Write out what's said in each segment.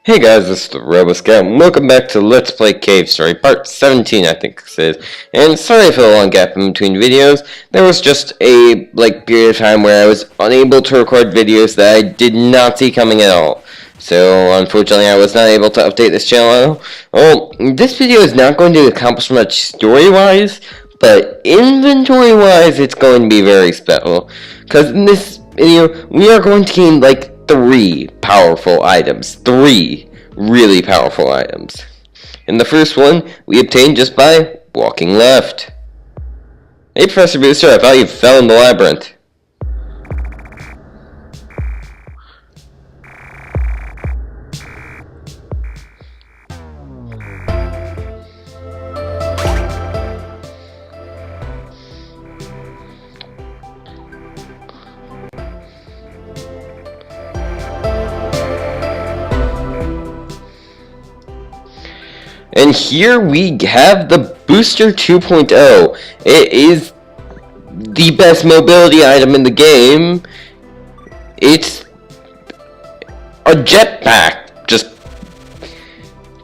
Hey guys, this is the RoboScout, and welcome back to Let's Play Cave Story, part 17 I think this is. And sorry for the long gap in between videos. There was just a, period of time where I was unable to record videos that I did not see coming at all. So, unfortunately, I was not able to update this channel at all. Well, this video is not going to accomplish much story-wise, but inventory-wise, it's going to be very special. Because in this video, we are going to gain, 3 powerful items. 3 really powerful items. And the first one we obtained just by walking left. Hey Professor Booster, I thought you fell in the labyrinth. And here we have the Booster 2.0. It is the best mobility item in the game. It's a jetpack.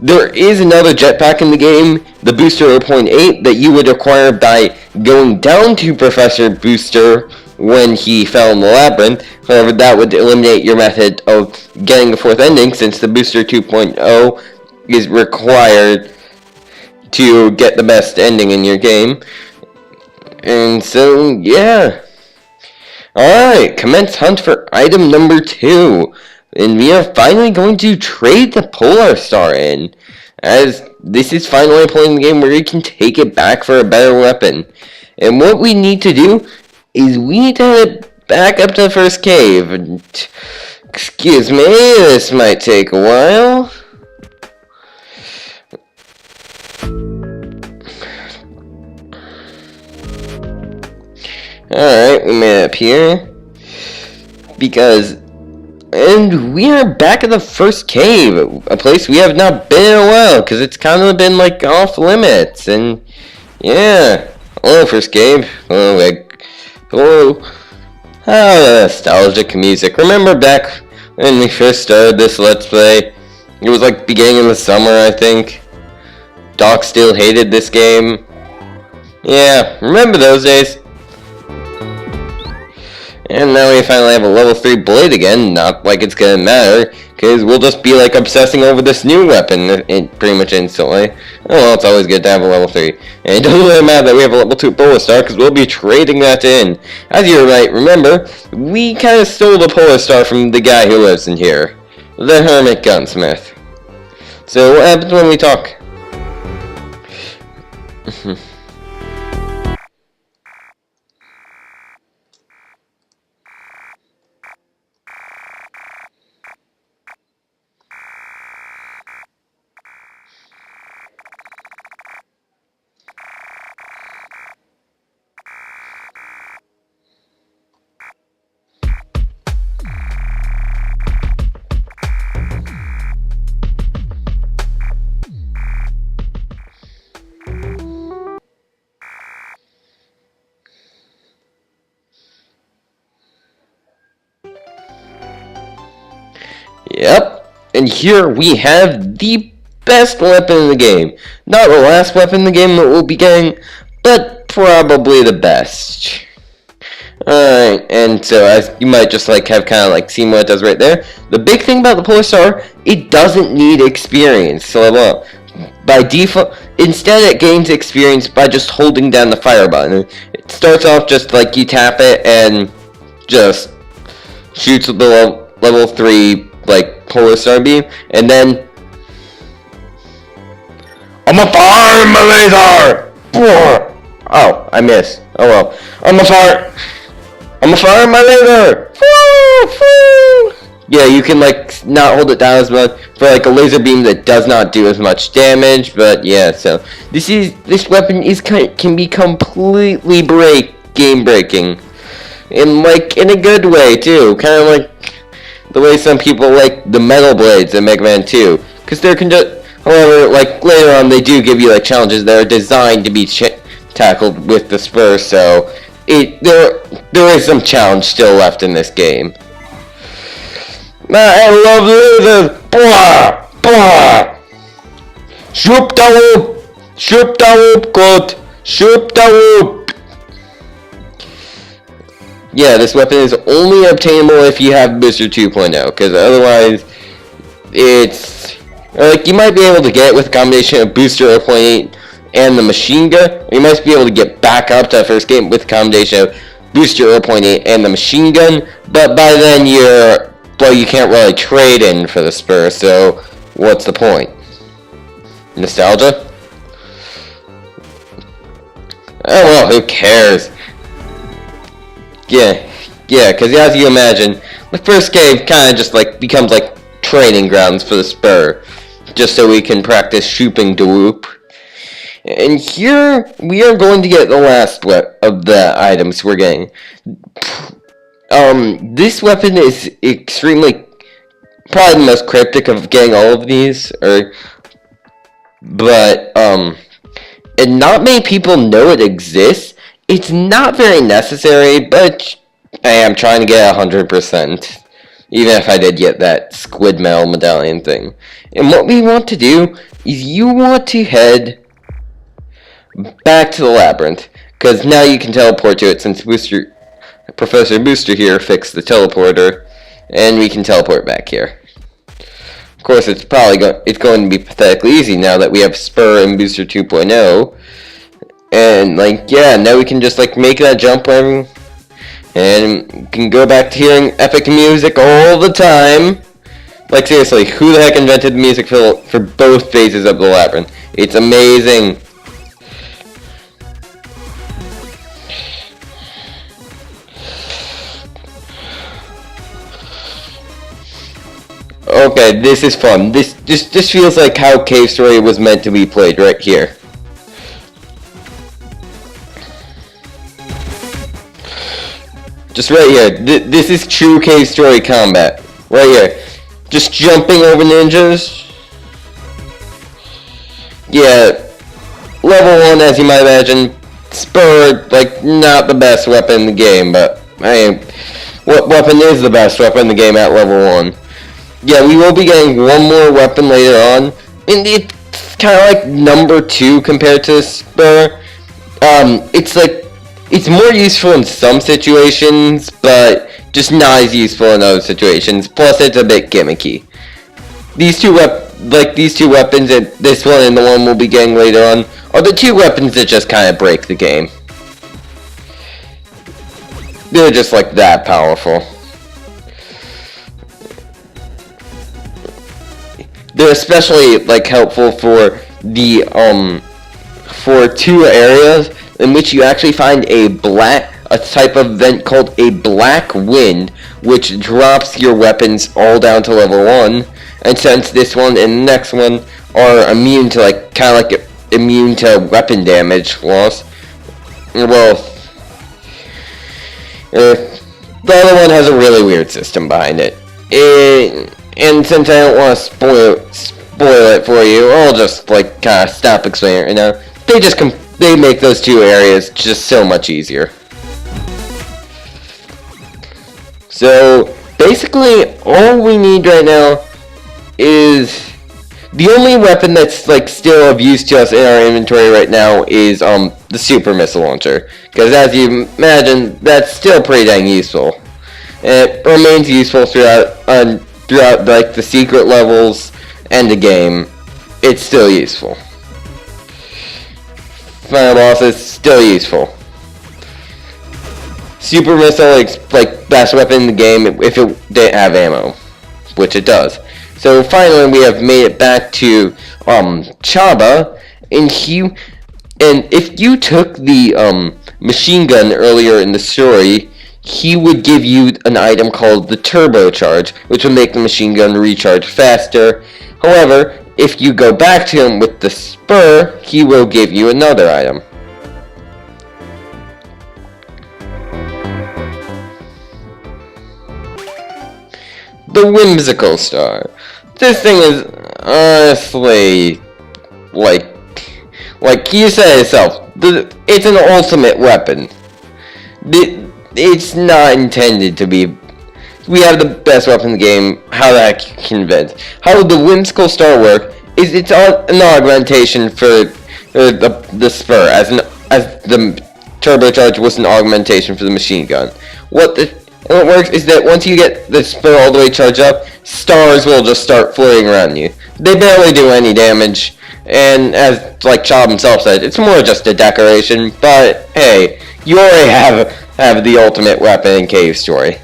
There is another jetpack in the game, the Booster 0.8, that you would acquire by going down to Professor Booster when he fell in the labyrinth. However, that would eliminate your method of getting the 4th ending, since the Booster 2.0 is required to get the best ending in your game. And so, yeah. Alright, commence hunt for item number 2. And we are finally going to trade the Polar Star in, as this is finally a point in the game where you can take it back for a better weapon. And what we need to do is we need to head back up to the first cave. And, excuse me, this might take a while. Alright, we made it up here. And we are back at the first cave. A place we have not been in a while, because it's kind of been, off limits. And, yeah. Hello, first cave. Hello. Ah, nostalgic music. Remember back when we first started this Let's Play? It was, beginning of the summer, I think. Doc still hated this game. Yeah, remember those days? And now we finally have a level 3 blade again, not like it's gonna matter, because we'll just be obsessing over this new weapon pretty much instantly. Oh well, it's always good to have a level 3. And it doesn't really matter that we have a level 2 Polar Star, because we'll be trading that in. As you might remember, we kind of stole the Polar Star from the guy who lives in here. The Hermit Gunsmith. So what happens when we talk? Yep, and here we have the best weapon in the game. Not the last weapon in the game that we'll be getting, but probably the best. Alright, and so as you might just have kind of seen what it does right there, the big thing about the Polar Star, it doesn't need experience to level up. By default, instead it gains experience by just holding down the fire button. It starts off just you tap it and just shoots the level 3 Polar Star beam, and then I'm a fire in my laser! Oh, I missed. Oh well. I'm a fire in my laser! Yeah, you can not hold it down as much for a laser beam that does not do as much damage, but yeah, so this weapon can be completely game breaking. In in a good way too. Kinda the way some people like the metal blades in Mega Man 2, because however, later on they do give you challenges that are designed to be tackled with the spur, so there is some challenge still left in this game. I love lasers! Blah! Bah! Shoop da whoop! Shoop da whoop, good! Shoop da whoop! Yeah, this weapon is only obtainable if you have Booster 2.0, because otherwise, it's... like, you might be able to get it with a combination of Booster 0.8 and the machine gun, or you might be able to get back up to the first game with a combination of Booster 0.8 and the machine gun, but by then you can't really trade in for the spur, so what's the point? Nostalgia? Oh well, who cares? Yeah, because as you imagine, the first game kind of just like becomes like training grounds for the spur, just so we can practice shooting the whoop. And here we are going to get the last of the items we're getting. This weapon is extremely, probably the most cryptic of getting all of these, but and not many people know it exists. It's not very necessary, but I am trying to get 100%, even if I did get that squid metal medallion thing. And what we want to do is you want to head back to the labyrinth, because now you can teleport to it since Professor Booster here fixed the teleporter, and we can teleport back here. Of course, it's probably going to be pathetically easy now that we have Spur and Booster 2.0, and like yeah, now we can just like make that jump and we can go back to hearing epic music all the time. Like seriously, who the heck invented the music for both phases of the labyrinth? It's amazing. Okay, this is fun. This feels like how Cave Story was meant to be played right here. Just right here. This is true Cave Story combat. Right here. Just jumping over ninjas. Yeah. Level 1, as you might imagine. Spur, like, not the best weapon in the game, but, I mean, what weapon is the best weapon in the game at level 1? Yeah, we will be getting one more weapon later on, and it's kind of like number 2 compared to the Spur. It's more useful in some situations, but just not as useful in other situations. Plus, it's a bit gimmicky. These two weapons, and this one and the one we'll be getting later on, are the two weapons that just kind of break the game. They're just like that powerful. They're especially like helpful for the for two areas in which you actually find a type of event called a black wind, which drops your weapons all down to level 1. And since this one and the next one are immune to immune to weapon damage loss, well, the other one has a really weird system behind it. And since I don't want to spoil it for you, I'll just like kind of stop explaining it right now. They make those two areas just so much easier. So basically, all we need right now is the only weapon that's like still of use to us in our inventory right now is the super missile launcher, because as you imagine, that's still pretty dang useful. And it remains useful throughout like the secret levels and the game. It's still useful. Final boss is still useful. Super missile is like best weapon in the game if it didn't have ammo, which it does. So finally we have made it back to Chaba, and if you took the machine gun earlier in the story, he would give you an item called the turbocharge, which would make the machine gun recharge faster. However, if you go back to him with the spur, he will give you another item. The Whimsical Star. This thing is honestly, like you said yourself, it's an ultimate weapon. It's not intended to we have the best weapon in the game. How the heck you convince? How the whimsical star work is it's an augmentation for the spur, as the turbocharge was an augmentation for the machine gun. What it works is that once you get the spur all the way charged up, stars will just start floating around you. They barely do any damage, and as like Chop himself said, it's more just a decoration. But hey, you already have the ultimate weapon in Cave Story.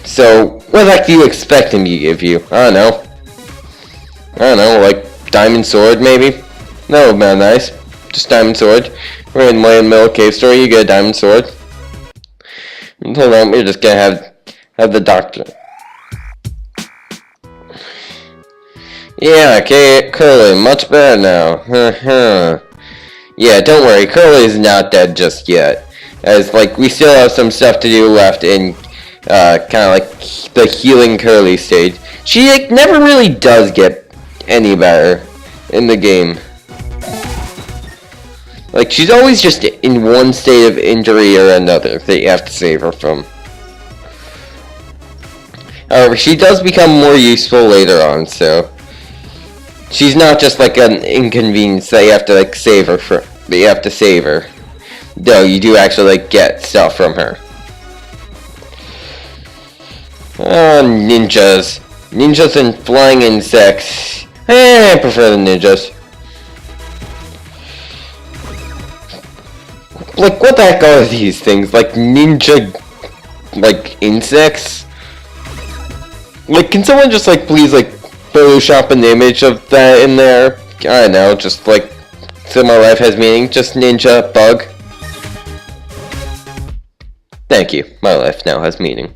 So what the heck do you expect him to give you? I don't know, like diamond sword maybe? That would be nice. Just diamond sword. We're in the middle of Cave Story, you get a diamond sword. Hold on, we're just gonna have the doctor. Yeah, okay, Curly, much better now. Yeah, don't worry, Curly is not dead just yet. As, like, we still have some stuff to do left in, kind of like the healing Curly stage. She, like, never really does get any better in the game. Like, she's always just in one state of injury or another that you have to save her from. However, she does become more useful later on, so she's not just like an inconvenience that you have to like save her for. That you have to save her. Though you do actually like get stuff from her. Ninjas. Ninjas and flying insects. I prefer the ninjas. Like, what the heck are these things? Like, ninja, like, insects? Like, can someone just, like, please, like, Photoshop an image of that in there? I don't know, just, like, so my life has meaning. Just ninja bug. Thank you. My life now has meaning.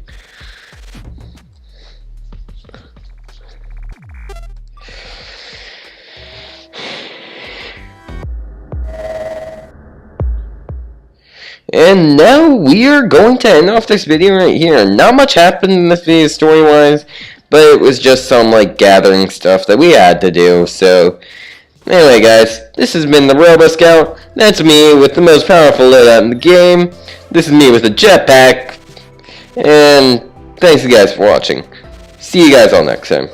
And now we are going to end off this video right here. Not much happened in this video story-wise, but it was just some like gathering stuff that we had to do. So anyway guys, this has been the Robo Scout. That's me with the most powerful loadout in the game. This is me with a jetpack. And thanks you guys for watching. See you guys all next time.